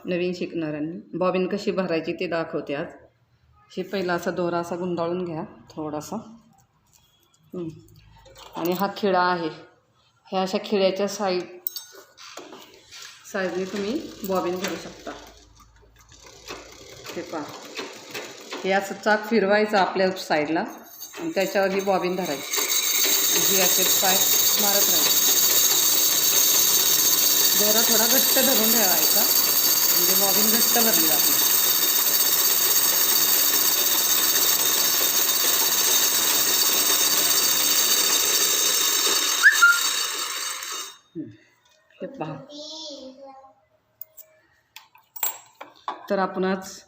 नवीन शिकणाऱ्यांनी bobbin कशी भरायची ते दाखवते आज. हे पहिला असा दोरा असा गुंडाळून घ्या थोडासा. आणि हा खिळा आहे, ह्या अशा खिळ्याच्या साईडने तुम्ही बॉबिन भरू शकता. हे पहा, हे असं चाक फिरवायचं आपल्या साईडला आणि त्याच्यावर ही बॉबिन धरायची. ही असे पाय मारत राहायचे. दोरा थोडा घट्ट धरून ठेवायचा म्हणजे बॉबिन घट्ट भरली जाते. हे पहा. तर आपण आज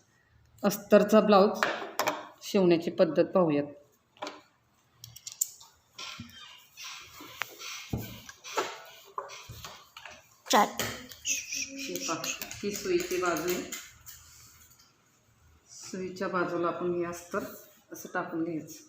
अस्तरचा ब्लाऊज शिवण्याची पद्धत पाहूयात. ही सुईची बाजू आहे. सुईच्या बाजूला आपण हे अस्तर असं टाकून घ्यायचं.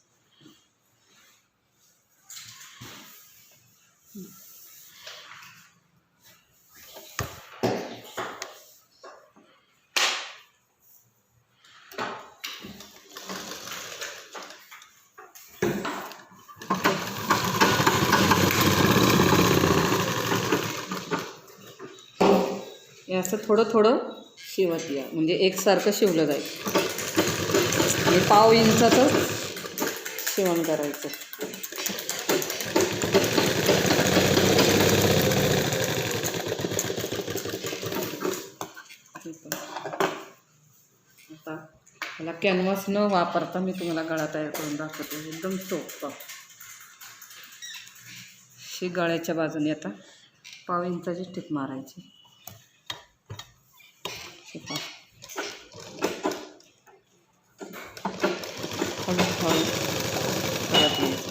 हे असं थोडं थोडं शिवत या म्हणजे एकसारखं शिवलं जाईल. आणि पाव इंचाचं शिवण करायचं. आता ह्याला कॅनव्हास न वापरता मी तुम्हाला गळा तयार करून दाखवते. एकदम सोपं. ही गळ्याच्या बाजूने आता पाव इंचाची टिप मारायची. हळूहळू करत यायचं.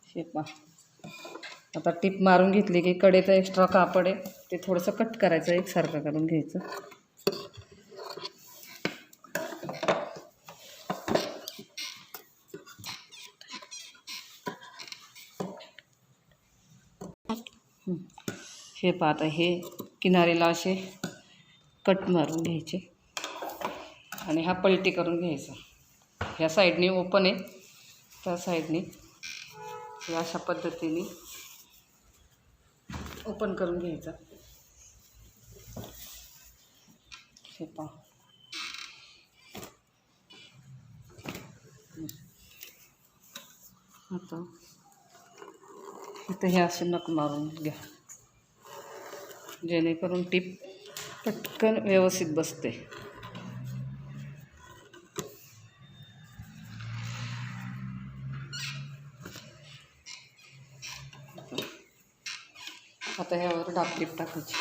हे पहा, आता टिप मारून घेतली की कडेचं एक्स्ट्रा कापड आहे ते थोडंसं कट करायचं, एकसारखं करून घ्यायचं. हे पहा, आता हे किनारीला असे कट मारून घ्यायचे आणि हा पलटी करून घ्यायचा. ह्या साईडने ओपन आहे, त्या साईडने अशा पद्धतीने ओपन करून घ्यायचा. हे पहा, आता इथं हे असे नख मारून घ्या जेणेकरून टिप पटकन व्यवस्थित बसते. आता ह्यावर डाब टिप टाकायची.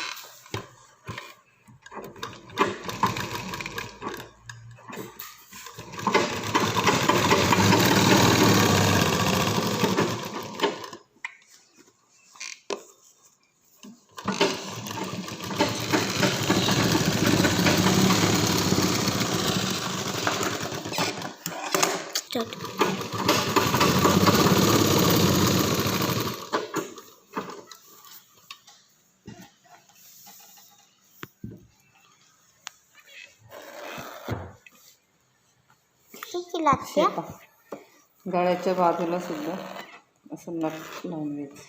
गळ्याच्या बाजूला सुद्धा असं नट लावून घ्यायचं.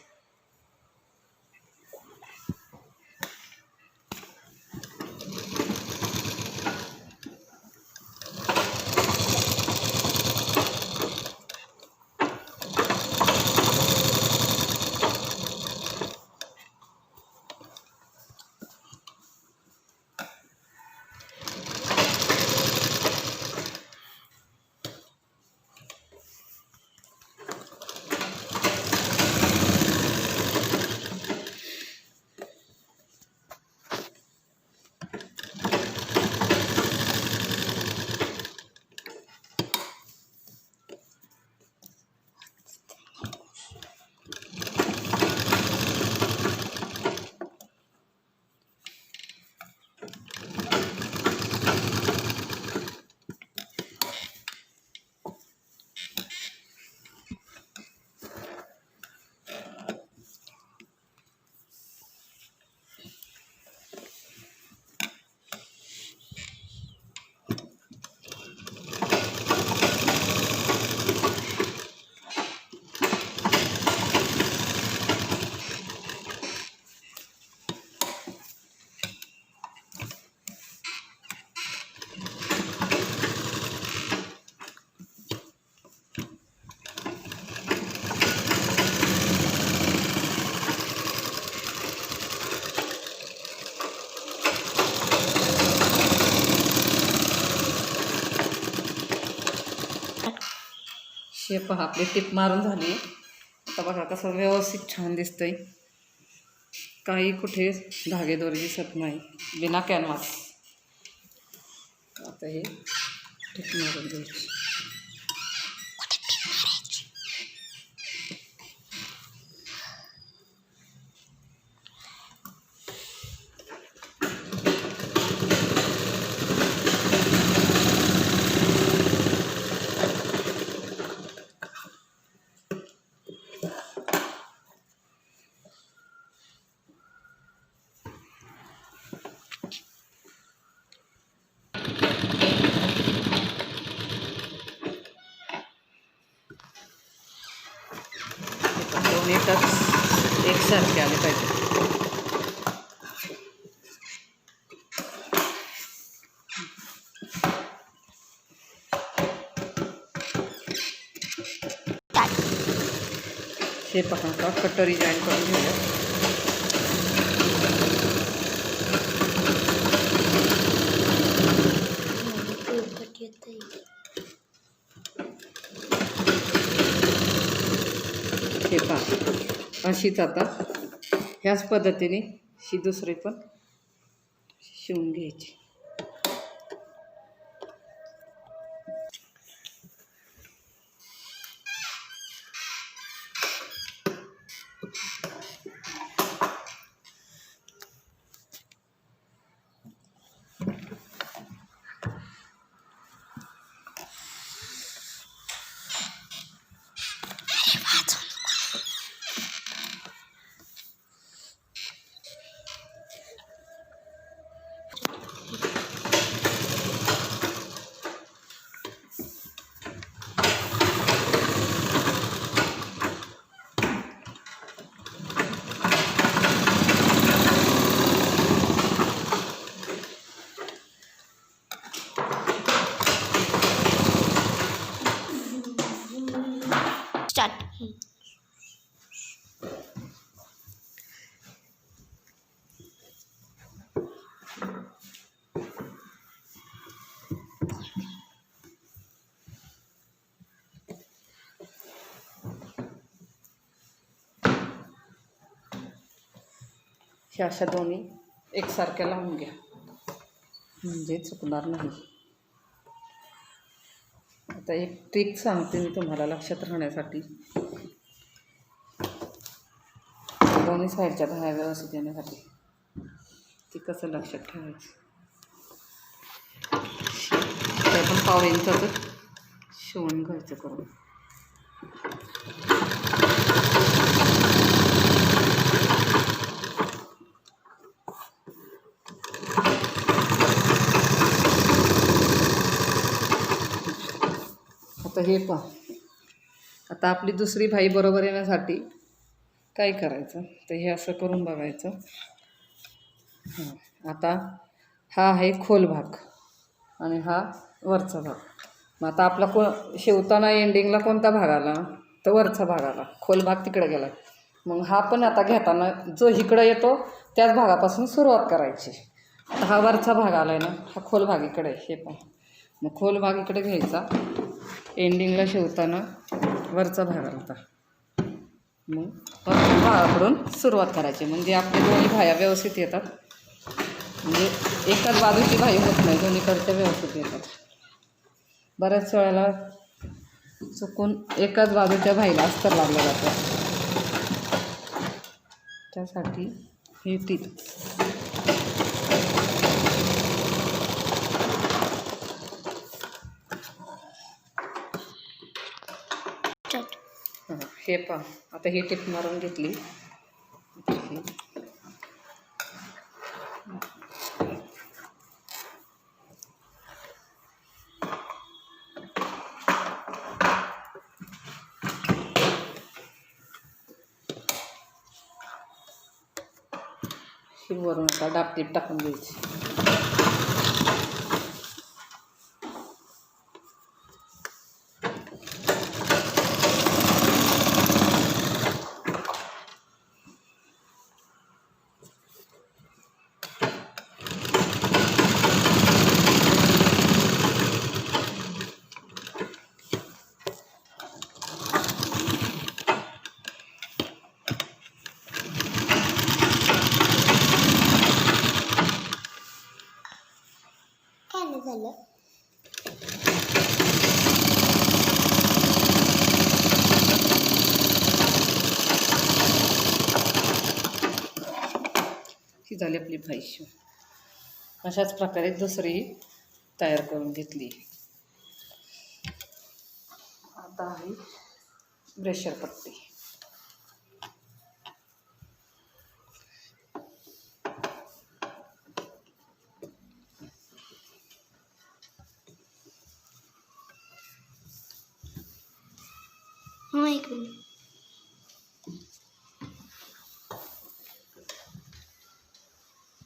हे पहा आपली टिप मारून झाली. आता बघा कसं व्यवस्थित छान दिसतंय. काही कुठे धागेदोरी दिसत नाही, बिना कॅनव्हास. आता हे टिप मारून द्यायची. दोन्हीतच एकसारखे आले पाहिजे. हे पहा का कटोरी जॉईन करून घेऊया. हे पहा अशीच आता ह्याच पद्धतीने ही दुसरी पण शिवून घ्यायची. स्टार्ट. ह्या अशा दोन्ही एकसारख्या लावून घ्या, म्हणजे चुकणार नाही. आता एक ट्रिक सांगते मी तुम्हाला लक्षात राहण्यासाठी. दोन्ही साईडच्या धाया व्यवस्थित येण्यासाठी ती कसं लक्षात ठेवायचं. ते पण पाव इंचाचं शिवून घ्यायचं करून. आता हे पहा, आता आपली दुसरी भाई बरोबर येण्यासाठी काय करायचं तर हे असं करून बघायचं. आता हा आहे खोल भाग आणि हा वरचा भाग. मग आता आपला शिवताना एंडिंगला कोणता भाग आला तर वरचा भाग आला, खोल भाग तिकडे गेला. मग हा पण आता घेताना जो इकडं येतो त्याच भागापासून सुरुवात करायची. आता हा वरचा भाग आला आहे ना, हा खोल भाग इकडे आहे. हे पण मग खोल भाग इकडे घ्यायचा, एंडिंगला शिवताना वरचा भाग आला. मग वरच्या भागाकडून सुरुवात करायची, म्हणजे आपले दोन्ही भाया व्यवस्थित येतात. म्हणजे एकाच बाजूची भाई होत नाही, दोन्हीकडच्या व्यवस्थित येतात. बऱ्याच वेळेला चुकून एकाच बाजूच्या भाईला अस्तर लागलं जातं. त्यासाठी हे टीप. हे पहा आता ही टिप मारून घेतली. वरून आता डापटीप टाकून द्यायची. ही झाली आपली भाई. अशाच प्रकारे दुसरी तयार करून घेतली. आता आहे ब्रेशर पट्टी. एक मिनिट.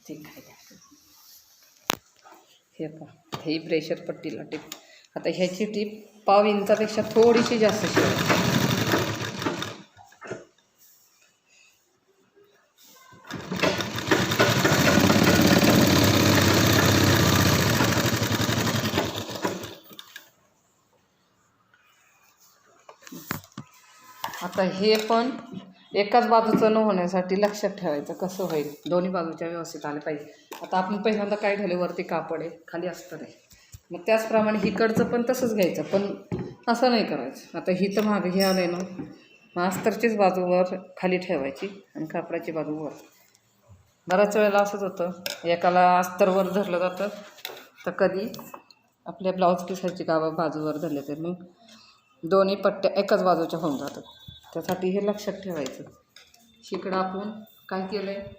ठीक आहे. हे पहा, ही ब्रेशर पट्टीला टीप. आता ह्याची टीप 1/2 इंचापेक्षा थोडीशी जास्त ठेवायची. आता हे पण एकाच बाजूचं न होण्यासाठी लक्षात ठेवायचं कसं होईल. दोन्ही बाजूच्या व्यवस्थित आले पाहिजे. आता आपण पहिल्यांदा काय ठेवले, वरती कापड आहे, खाली अस्तर आहे. मग त्याचप्रमाणे हिकडचं पण तसंच घ्यायचं, पण असं नाही करायचं. आता ही तर मागे हे आलं आहे ना, मग अस्तरचीच बाजू वर खाली ठेवायची आणि कापडाची बाजू वर. बऱ्याच वेळेला असंच होतं, एकाला अस्तरवर धरलं जातं तर कधी आपल्या ब्लाऊज पिसाची बाजूवर धरले तर मग दोन्ही पट्ट्या एकाच बाजूच्या होऊन जातात. त्यासाठी हे लक्षात ठेवायचं. इकडं आपण काय केलं आहे,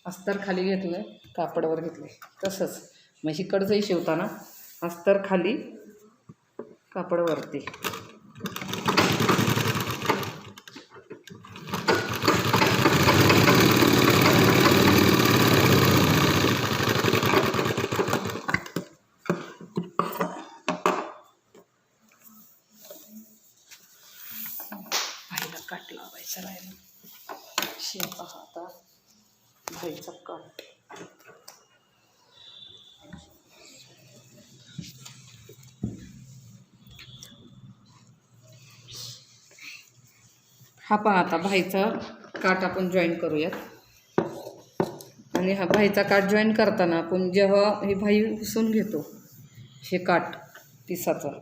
अस्तर खाली घेतलं आहे, कापडावर घेतलं आहे. तसंच मग इकडचंही शिवताना अस्तर खाली, कापडावरती. काट लावायचा राहिला. शेपा आता भाईचा काट. हा पहा, आता भाईचा काट आपण जॉईन करूयात. आणि हा भाईचा काट जॉईन करताना आपण जेव्हा ही भाई उसून घेतो, हे काट पिसाचं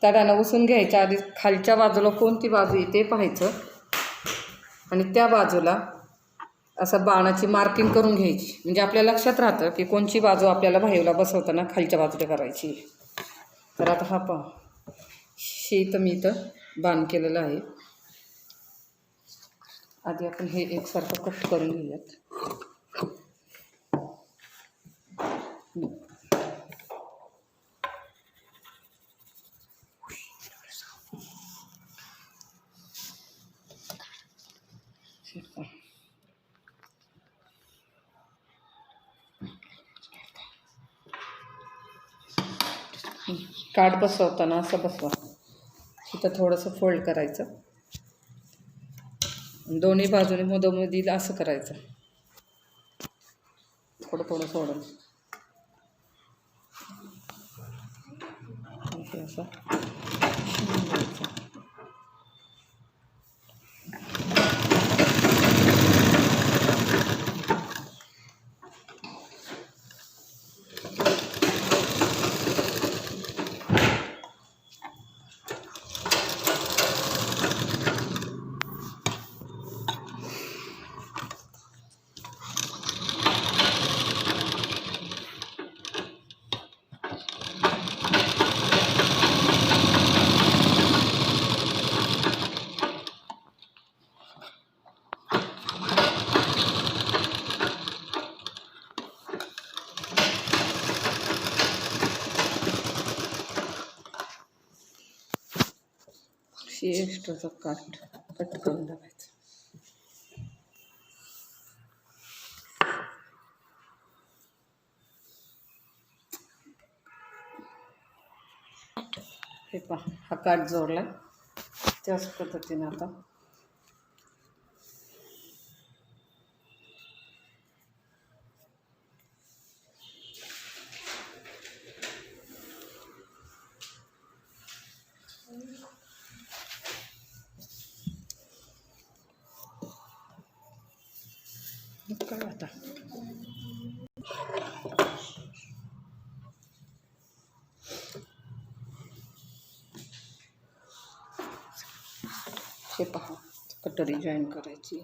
त्यानं उसून घ्यायच्या आधी खालच्या बाजूला कोणती बाजू येते पाहायचं आणि त्या बाजूला असं बाणाची मार्किंग करून घ्यायची. म्हणजे आपल्या लक्षात राहतं की कोणची बाजू आपल्याला भाईला बसवताना खालच्या बाजूला करायची. तर आता हा पहा, हे इथं मी इथं बाण केलेलं आहे. आधी आपण हे एकसारखं कट करून घेऊयात. काठ बसवताना असं बसवा, इथं थोडंसं फोल्ड करायचं, दोन्ही बाजूने मधोमधील असं करायचं, थोडं थोडं सोडून हे असं. एक्स्ट्राचं काट कट करून टाकायचं. हे पहा, हा काट जोडला. त्याच पद्धतीने आता काय आता हे पहा कटोरी जॉईन करायची.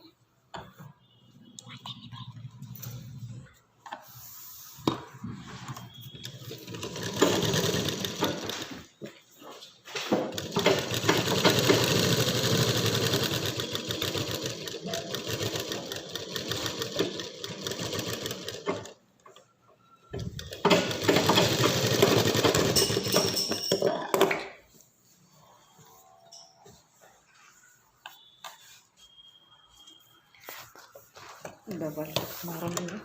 डबल मारून घेऊ.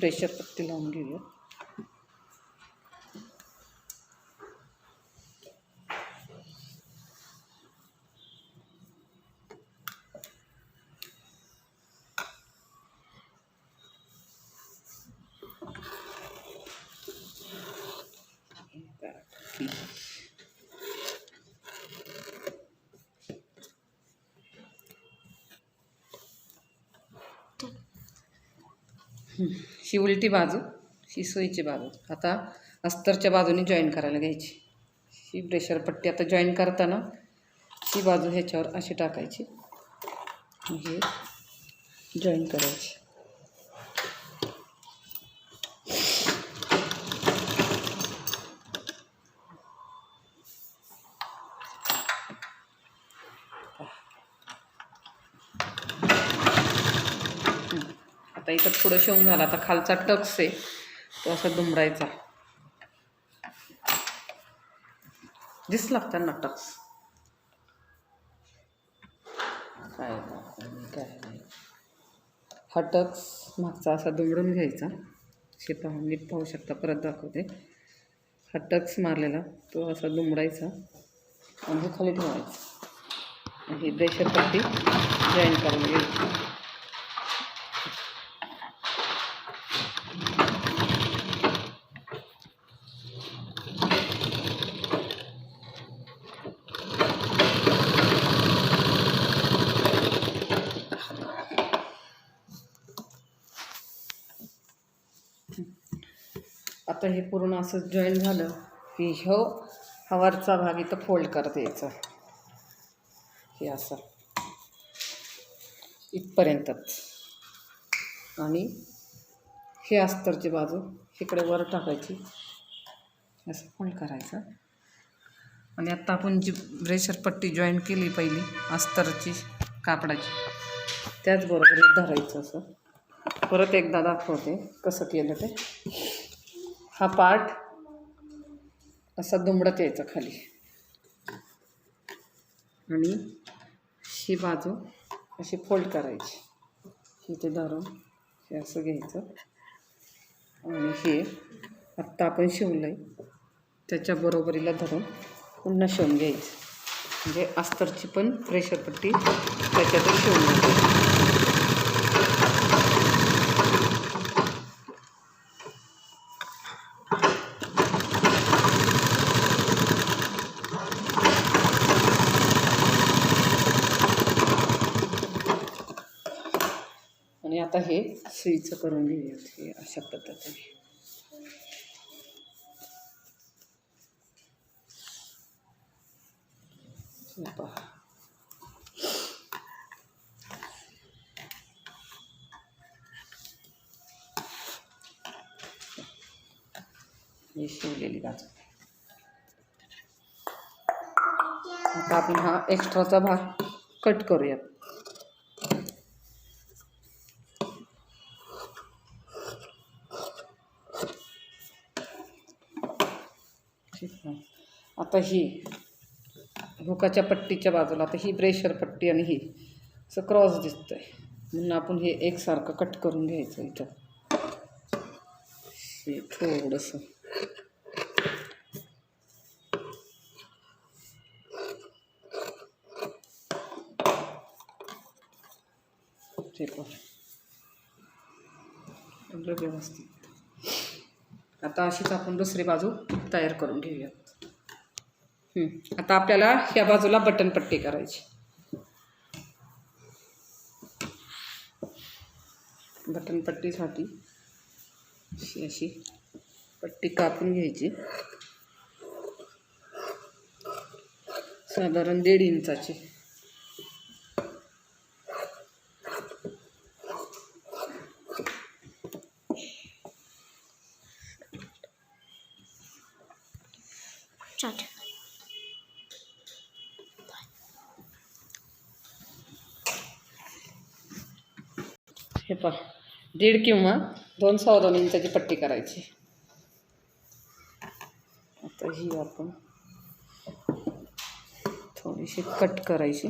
प्रेशर पट्टी लावून घेऊया. ही उलटी बाजू, ही सुईची बाजू. आता अस्तरच्या बाजूने जॉईन करायला घ्यायची. ही प्रेशर पट्टी आता जॉईन करताना ही बाजू ह्याच्यावर अशी टाकायची, हे जॉईन करायची. आता इथं थोडं शिवून झालं. आता खालचा टक्स आहे तो असा दुमडायचा. दिसला त्यांना टक्स काय नाही. हा टक्स मागचा असा दुमडून घ्यायचा. हे पाहून नीट पाहू शकता, परत दाखवते. हा टक्स मारलेला तो असा दुमडायचा आणि हे खाली ठेवायचं. ही प्रेशर पट्टी जॉईन करून घ्यायची. आता हे पूर्ण असं जॉईन झालं की हा वरचा भाग इथं फोल्ड करत यायचा. हे असं इथपर्यंतच. आणि हे अस्तरची बाजू इकडे वर टाकायची, असं फोल्ड करायचं. आणि आता आपण जी प्रेशर पट्टी जॉईन केली पहिली अस्तरची कापडाची, त्याचबरोबर धरायचं असं. परत एकदा दाखवते कसं केलं ते. हा पार्ट असा दुमडत यायचा खाली आणि ही बाजू अशी फोल्ड करायची. इथे धरून हे असं घ्यायचं आणि हे आत्ता आपण शिवलं आहे त्याच्या बरोबरीला धरून पुन्हा शिवून घ्यायचं. म्हणजे अस्तरची पण प्रेशर पट्टी त्याच्यातच शिवून घ्यायची. आणि आता हे सुईचं करून घेऊयात. हे अशा पद्धतीने पहा. ही शिवलेली बाजू. आता आपण हा एक्स्ट्राचा भाग कट करूयात. ठीक आहे. आता ही हुकाच्या पट्टीच्या बाजूला आता ही प्रेशर पट्टी आणि ही असं क्रॉस दिसतंय म्हणून आपण हे एकसारखं कट करून घ्यायचं. इथं हे थोडंसं ते व्यवस्थित. आता अशीच आपण दुसरी बाजू तयार करून घेऊयात. आता आपल्याला ह्या बाजूला बटन पट्टी करायची. बटन पट्टीसाठी अशी पट्टी कापून घ्यायची, साधारण 1.5 इंचाची. हे पहा 1.5 किंवा 2.25 इंचाची पट्टी करायची. आता ही आपण थोडीशी कट करायची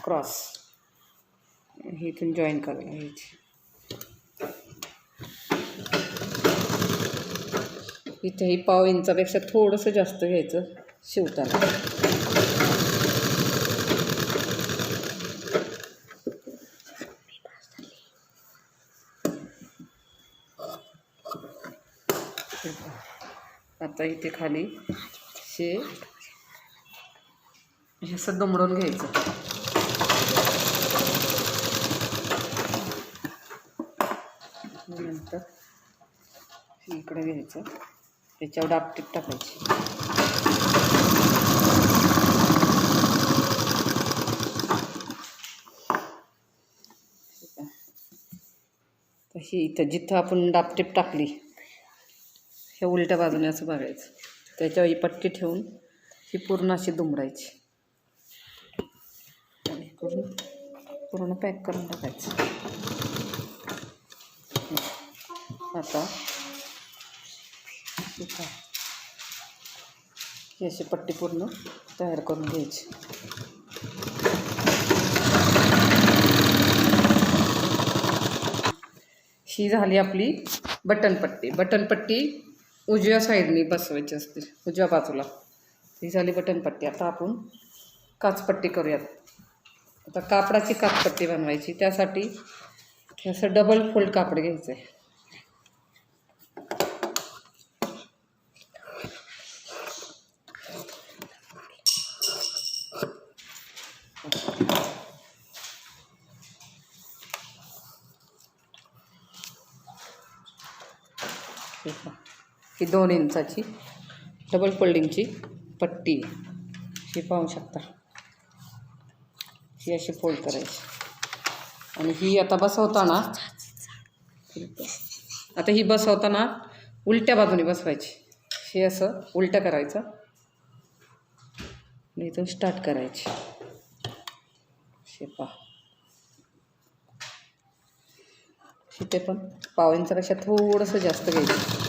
क्रॉस, ही इथून जॉईन करायला घ्यायची. इथेही 1/2 इंचापेक्षा थोडंसं जास्त घ्यायचं शिवताना. आता इथे खाली हे असं दुमडून घ्यायचं. नंतर इकडे घ्यायचं, त्याच्यावर डापटीप टाकायची. तशी इथं जिथं आपण डापटीप टाकली हे उलट्या बाजूने असं बघायचं, त्याच्यावर ही पट्टी ठेवून ही पूर्ण अशी दुमडायची आणि करून पूर्ण पॅक करून टाकायचं. आता ही अशी पट्टी पूर्ण तयार करून घ्यायची. ही झाली आपली बटन पट्टी. बटन पट्टी उजव्या साईडनी बसवायची असते, उजव्या बाजूला. ही झाली बटन पट्टी. आता आपण काचपट्टी करूयात. आता कापडाची काचपट्टी बनवायची, त्यासाठी असं डबल फोल्ड कापड घ्यायचं आहे. ही 2 इंचाची डबल फोल्डिंगची पट्टी, ही पाहू शकता. ही अशी फोल्ड करायची आणि ही आता बसवताना उलट्या बाजूने बसवायची. हे असं उलटं करायचं आणि इथून स्टार्ट करायची. हे पहा, इथे पण 1/2 इंचापेक्षा थोडंसं जास्त घ्यायचं.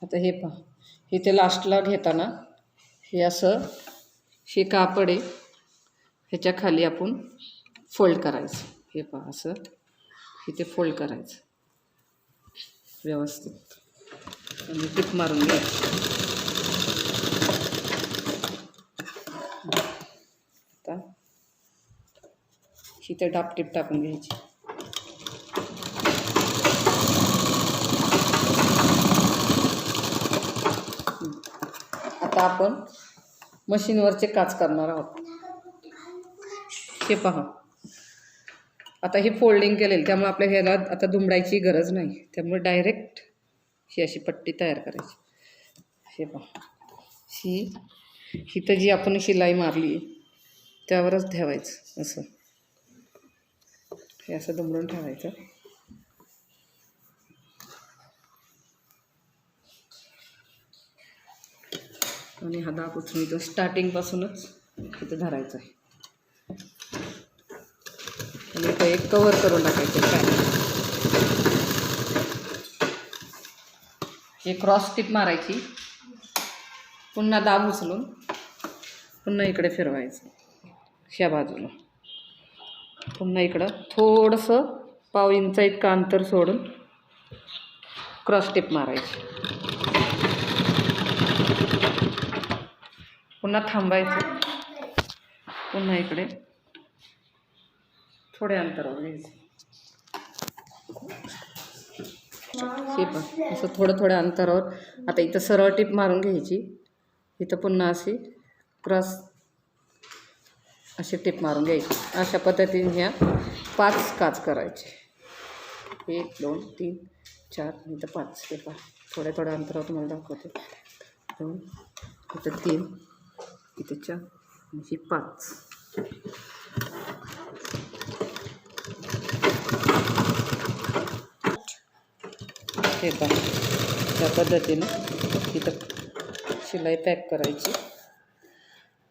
आता हे पहा, इथे लास्टला घेताना हे असं हे कापड आहे, ह्याच्या खाली आपण फोल्ड करायचं. हे पहा असं इथे फोल्ड करायचं व्यवस्थित आणि टिप मारून घ्यायची. आता इथे डापटीप टाकून घ्यायची. आता आपण मशीनवरचे काच करणार आहोत. हे पहा, आता ही फोल्डिंग केलेली, त्यामुळे आपल्या ह्याला आता दुमडायची गरज नाही. त्यामुळे डायरेक्ट ही अशी पट्टी तयार करायची. हे पहा, इथं जी आपण शिलाई मारली त्यावरच ठेवायचं असं. हे असं दुमडून ठेवायचं. आणि हा दाब उचलून इथं स्टार्टिंगपासूनच इथं धरायचं आहे. आणि इथं एक कवर करून टाकायचं पॅन. हे क्रॉस टिप मारायची. पुन्हा दाब उचलून पुन्हा इकडे फिरवायचं ह्या बाजूला. पुन्हा इकडं थोडंसं पाव इंच इतकं अंतर सोडून क्रॉस टिप मारायची. पुन्हा थांबायचं. पुन्हा इकडे थोड्या अंतरावर घ्यायचं. हे पण असं थोड्या अंतरावर. आता इथं सरळ टिप मारून घ्यायची. इथं पुन्हा अशी टिप मारून घ्यायची. अशा पद्धतीने ह्या 5 काच करायचे. 1 2 3 4 इथं 5. हे पहा थोड्या अंतरावर तुम्हाला दाखवते. 2 इथं 3 इथं 4 आणि ही 5. हे पहा त्या पद्धतीनं इथं शिलाई पॅक करायची.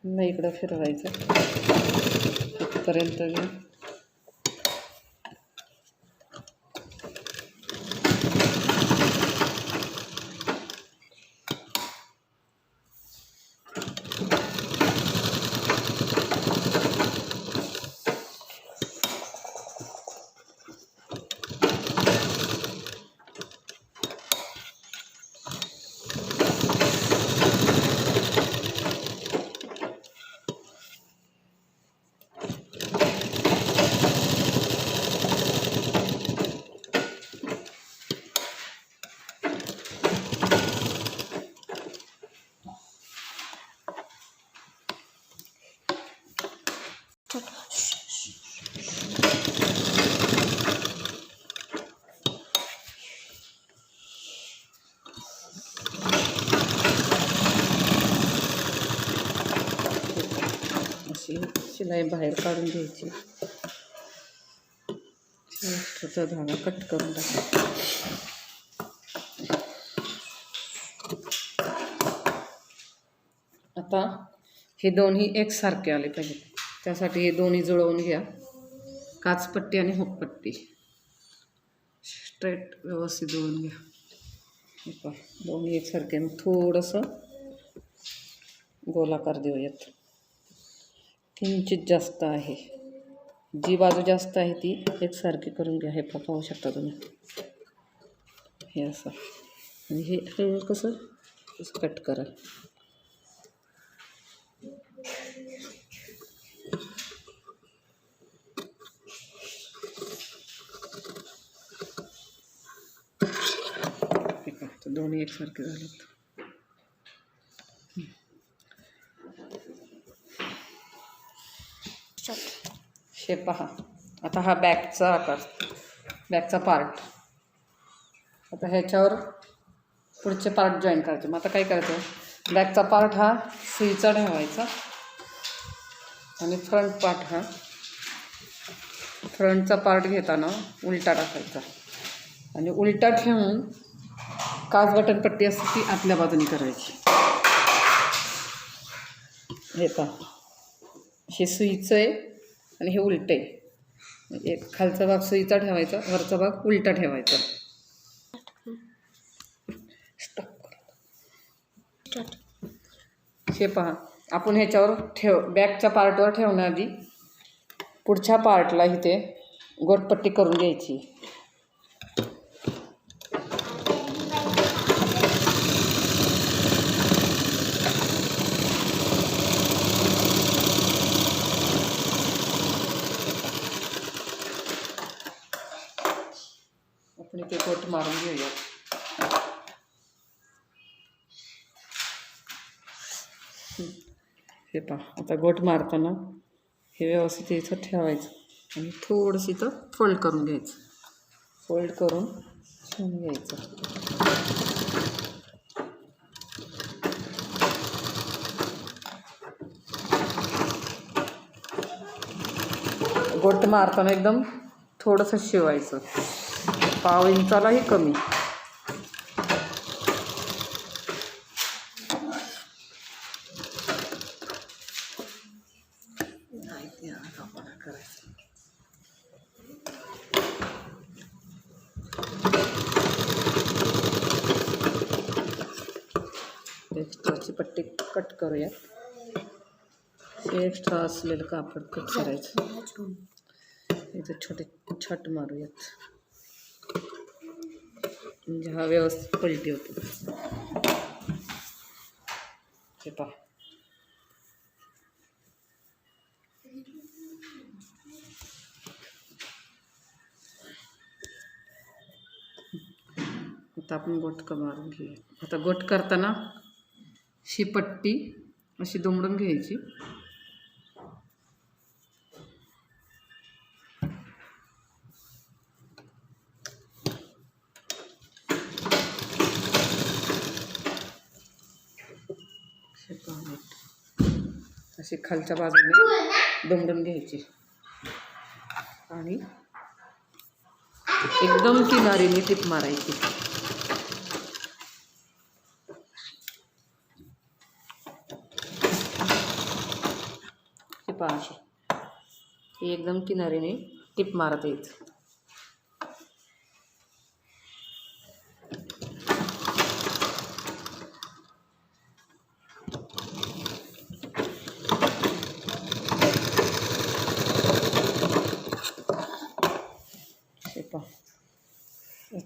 पुन्हा इकडं फिरवायचं इथपर्यंत घेऊन. शिलाई बाहेर काढून घ्यायची. त्याचा धागा कट करून टाकायचा. आता हे दोन्ही एकसारखे आले पाहिजे. त्यासाठी हे दोन्ही जुळवून घ्या. काचपट्टी आणि हुकपट्टी स्ट्रेट व्यवस्थित जुळवून घ्या. हे पहा दोन्ही एकसारखे. थोडंसं गोलाकार देऊयात. किंचित जास्त आहे. जी बाजू जास्त आहे ती एकसारखी करून घ्या. हे पाहू शकता तुम्ही. हे असं आणि हे कसं कट करा. दोन्ही एकसारखे झालेत. हे पहा आता हा बॅकचा आकार, बॅकचा पार्ट. आता ह्याच्यावर पुढचे पार्ट जॉईन करायचे. मग आता काय करायचं, बॅकचा पार्ट हा सुईचा ठेवायचा आणि फ्रंट पार्ट हा फ्रंटचा पार्ट घेताना उलटा टाकायचा आणि उलटा ठेवून काच बटन पट्टी असते ती आतल्या बाजूने करायची. हे पहा हे सुईचं आहे आणि हे उलटं आहे. एक खालचा भाग सुईचा ठेवायचा, वरचा भाग उलटा ठेवायचा. हे पहा आपण ह्याच्यावर बॅकच्या पार्टवर ठेवण्याआधी पुढच्या पार्टला इथे गोटपट्टी करून घ्यायची. आपण इथे गोट मारून घेऊया. हे पहा आता गोट मारताना हे व्यवस्थित इथं ठेवायचं आणि थोडंसं इथं फोल्ड करून घ्यायचं. फोल्ड करून ठेवून घ्यायचं. गोट मारताना एकदम थोडंसं शिवायचं, पाव इंचालाही कमी. एक्स्ट्राची पट्टी कट करूया. हे एक्स्ट्रा असलेलं कापड कट करायचं. इथे छोटे छट मारूयात म्हणजे हा व्यवस्थित पलटी होते. हे पहा, आता आपण गोटका मारून घेऊया. आता गोट करताना ही पट्टी अशी दुमडून घ्यायची. अशी खालच्या बाजूने दुमडून घ्यायची आणि एकदम किनारीने टीप मारायची. पहा, ही एकदम किनारीने टिप मारत यायचं. हे पहा,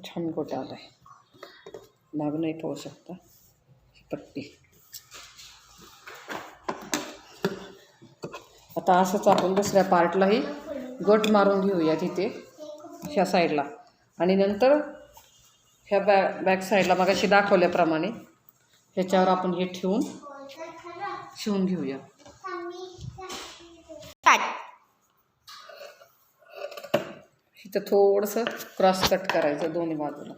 छान गोटा आलाय. मागूनही पाहू शकता ही पट्टी. आता असंच आपण दुसऱ्या पार्टलाही गोट मारून घेऊया तिथे ह्या साईडला, आणि नंतर ह्या बॅक साईडला मगाशी दाखवल्याप्रमाणे ह्याच्यावर आपण हे ठेवून शिवून घेऊया. इथं थोडंसं क्रॉस कट करायचं दोन्ही बाजूला.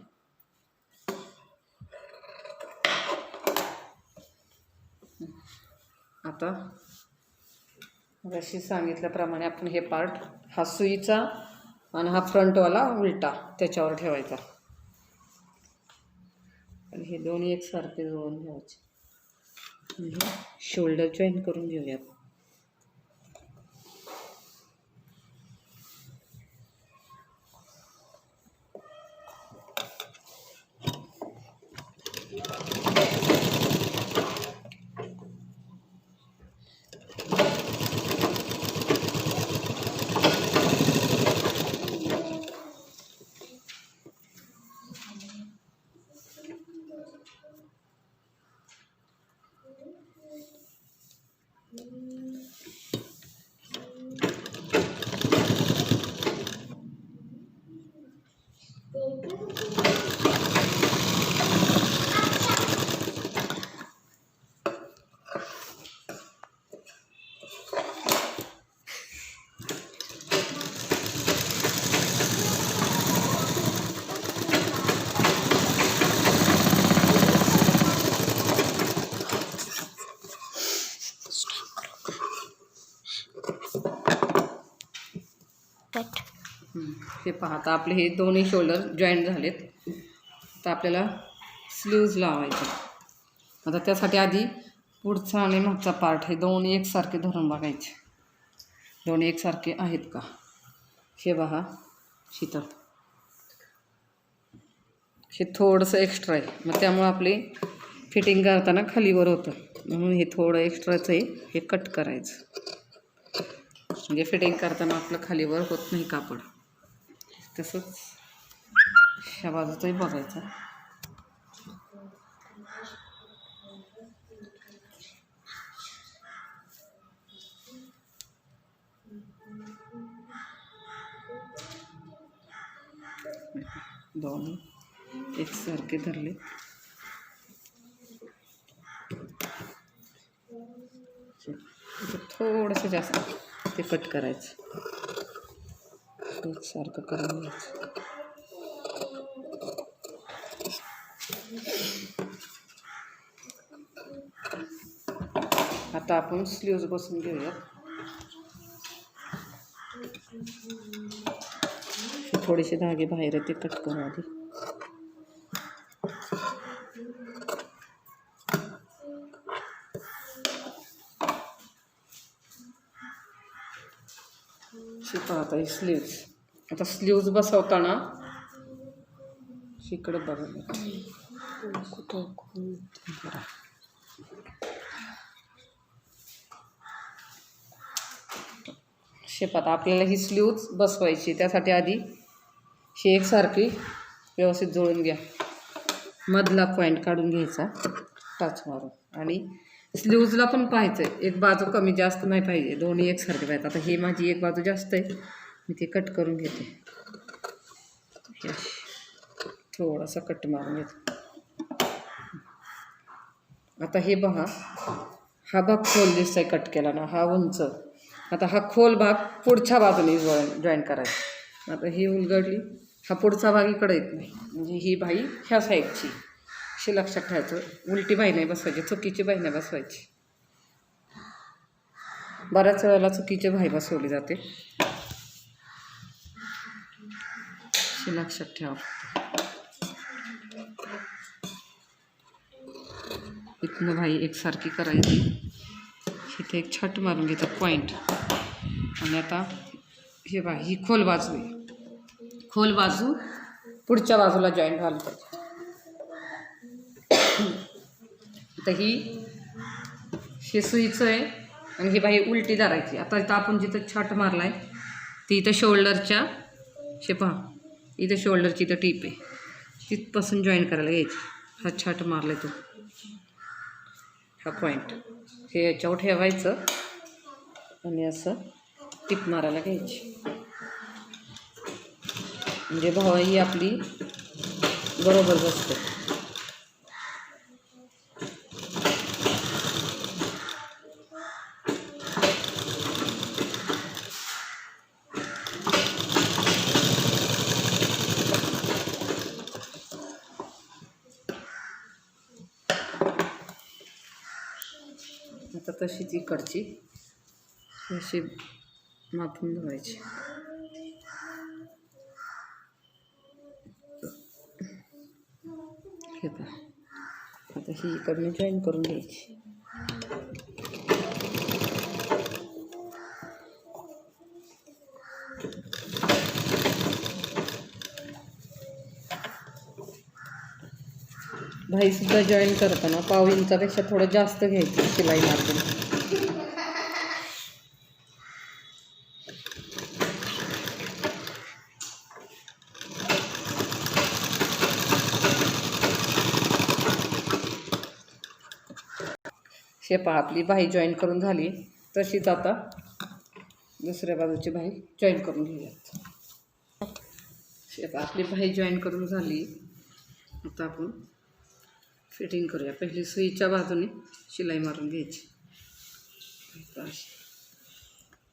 आता जशी सांगितल्याप्रमाणे आपण हे पार्ट, हा सुईचा आणि हा फ्रंटवाला उलटा त्याच्यावर ठेवायचा आणि हे दोन्ही एकसारखे जोडून घ्यायचे. शोल्डर जॉईन करून घेऊयात. हे पहा, आता आपले हे दोन्ही शोल्डर जॉईंट झालेत. तर आपल्याला स्लीव्ज लावायचे. आता त्यासाठी आधी पुढचा आणि मागचा पार्ट हे दोन्ही एकसारखे धरून बघायचे, दोन्ही एकसारखे आहेत का. हे पहा, इथं हे थोडंसं एक्स्ट्रा आहे, मग त्यामुळं आपले फिटिंग करताना खालीवर होतं, म्हणून हे थोडं एक्स्ट्राचं आहे, हे कट करायचं. म्हणजे फिटिंग करताना आपलं खालीवर होत नाही कापड. तसंच ह्या बाजूचंही बघायचं. दोन्ही एकसारखे धरले. थोडंसं जास्त ते कट करायचं, एकसारखं करून घ्यायचं. आता आपण स्लीव्ज बसून घेऊया. थोडेसे धागे बाहेर ते कट करू आधी. शिपा आता ही स्लीव्ज. आता स्लीव्ज बसवताना इकडे बघा कुठं शेपात आपल्याला ही स्लीव्ज बसवायची. त्यासाठी आधी ही एकसारखी व्यवस्थित जुळून घ्या. मधला पॉईंट काढून घ्यायचा टाच मारून. आणि स्लीव्जला पण पाहायचं आहे, एक बाजू कमी जास्त नाही पाहिजे, दोन्ही एकसारखे पाहिजे. आता ही माझी एक बाजू जास्त आहे, मी ती कट करून घेते. थोडासा कट मारून घेते. आता हे बघा, हा भाग खोल दिसतोय कट केला ना, हा उंच. आता हा खोल भाग पुढच्या बाजूने जॉईन करायचा. आता ही उलगडली, हा पुढचा भाग इकडे येत नाही, म्हणजे ही बाई ह्या साईडची. अशी लक्षात ठेवायचं. उलटी बाई नाही बसवायची, चुकीची बाई नाही बसवायची. बऱ्याच वेळेला चुकीची बाई बसवली जाते, अशी लक्षात ठेवा. इथनं बाई एकसारखी करायची. इथे एक छट मारून घेतात पॉईंट. आणि आता हे बघा, ही खोल बाजू आहे. खोल बाजू पुढच्या बाजूला जॉईंट व्हायला पाहिजे. आता ही सुईचं आहे आणि ही बाई उलटी धरायची. आता इथं आपण जिथं छट मारला आहे ती इथं शोल्डरच्या पहा, इथं शोल्डरची इथं टीप आहे, तिथपासून जॉईन करायला घ्यायची. हा छट मारला तो, हा पॉईंट हे याच्यावर ठेवायचं आणि असं टिप मारायला घ्यायची. म्हणजे भावा ही आपली बरोबर बसते. आता तशीच इकडची अशी मापून धुवायची. हे पहा, आता ही इकडनं जॉईन करून घ्यायची. भाईसुद्धा जॉईन करताना पाव इंचापेक्षा थोडं जास्त घ्यायची शिलाई मार्जिन. शेपा आपली बाही जॉईन करून झाली, तशीच आता दुसऱ्या बाजूची बाही जॉईन करून घेऊयात. शेपा आपली बाही जॉईन करून झाली. आता आपण फिटिंग करूया. पहिली सुईच्या बाजूने शिलाई मारून घ्यायची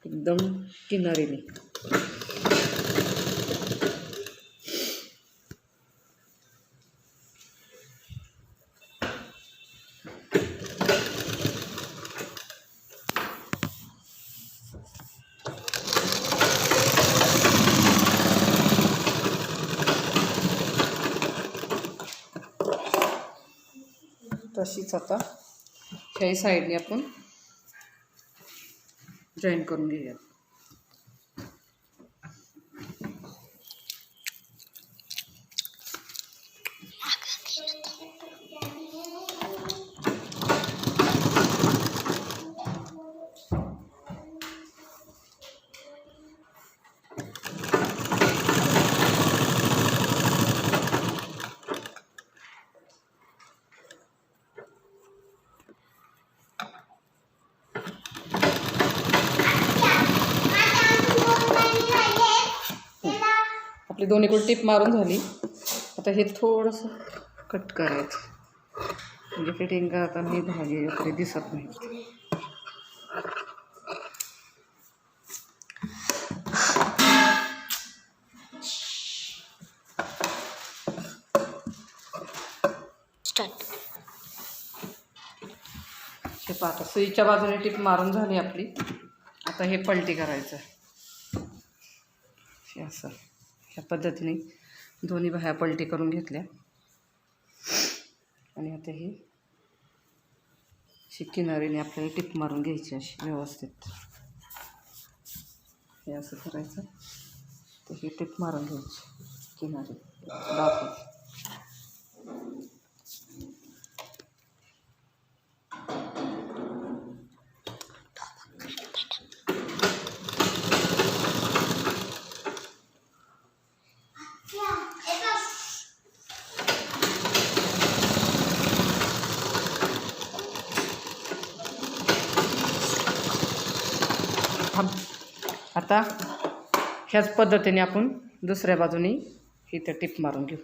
एकदम किनारीने. तशीच आता ह्याही साईडने आपण जॉईन करून घेऊया. आपली दोन्हीकडे टिप मारून झाली. आता हे थोडंसं कट करायचं, म्हणजे फिटिंग करताना हे धागे वगैरे दिसत नाहीत. हे पाहता सुईच्या बाजूने टिप मारून झाली आपली. आता हे पलटी करायचं. असं ह्या पद्धतीने दोन्ही बाह्या पलटी करून घेतल्या आणि आता ही अशी किनारीने आपल्याला टिप मारून घ्यायची अशी व्यवस्थित. हे असं करायचं, तर ही टिप मारून घ्यायची किनारी दाखवून. आता ह्याच पद्धतीने आपण दुसऱ्या बाजूने इथं टिप मारून घेऊ.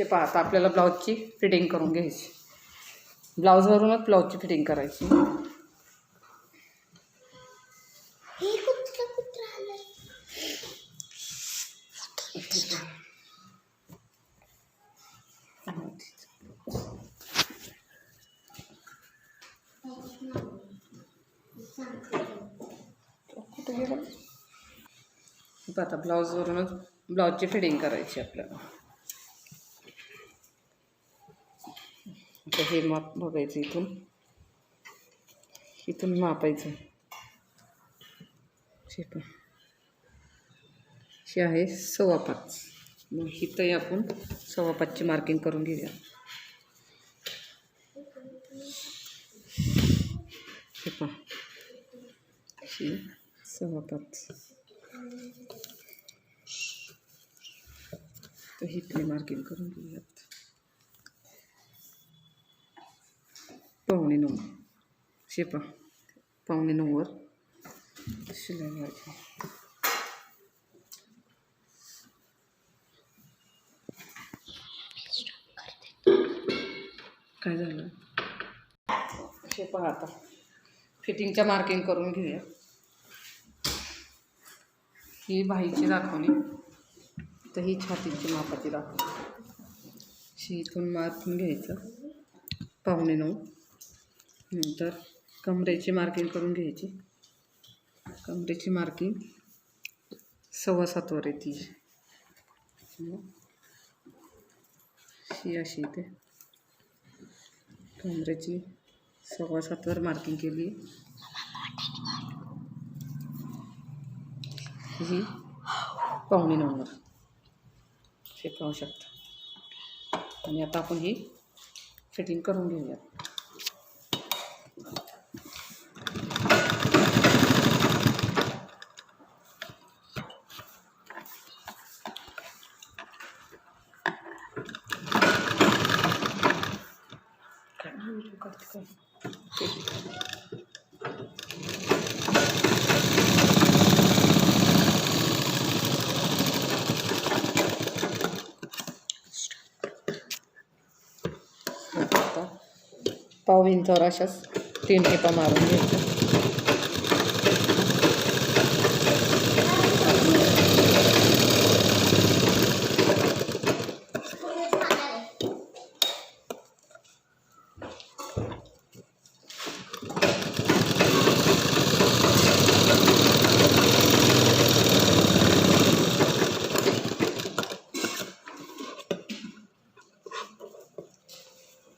पहा आता आपल्याला ब्लाऊजची फिटिंग करून घ्यायची. ब्लाऊजवरूनच ब्लाऊजची फिटिंग करायची. आता ब्लाऊजवरूनच ब्लाऊजची फिटिंग करायची आपल्याला. आता हे माप बघायचं, इथून मापायचं. हे आहे 5.25. मग इथंही आपण 5.25ची मार्किंग करून घेऊया. हे पहा, 5.25. तर इथली मार्किंग करून घेऊयात 8.25. शेपा 8.25 वर शिलाई घ्यायची. काय झालं शेपा, आता फिटिंगच्या मार्किंग करून घेऊया. ही बाहीची दाखवली, तर ही छातीची मापाची दाखवली. इथून मापून घ्यायचं 8.25. नंतर कमरेची मार्किंग करून घ्यायची. कमरेची मार्किंग 7.25 वर येते. ही अशी इथे कमरेची 7.25 वर मार्किंग केली. ही 8.25 वर हे पाहू शकता. आणि आता आपण ही फिटिंग करून घेऊया. पाव इंचावर अशाच 3 टिपा मारून घ्यायच्या.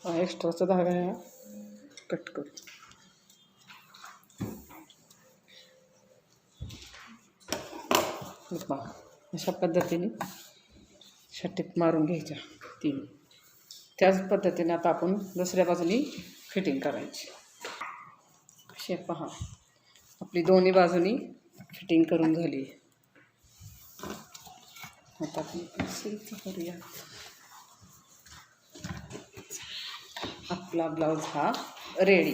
हा एक्स्ट्राचा धागा आहे, कट करू. अशा पद्धतीने टिप मारून घ्यायच्या 3. त्याच पद्धतीने आता आपण दुसऱ्या बाजूनी फिटिंग करायची. असे पहा, आपली दोन्ही बाजूनी फिटिंग करून झाली. आता आपण सिल्क करूया. आपला ब्लाऊज हा रेडी.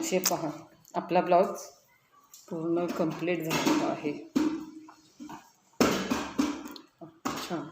हे पहा, आपला ब्लाऊज पूर्ण कंप्लीट झालेला आहे. छान.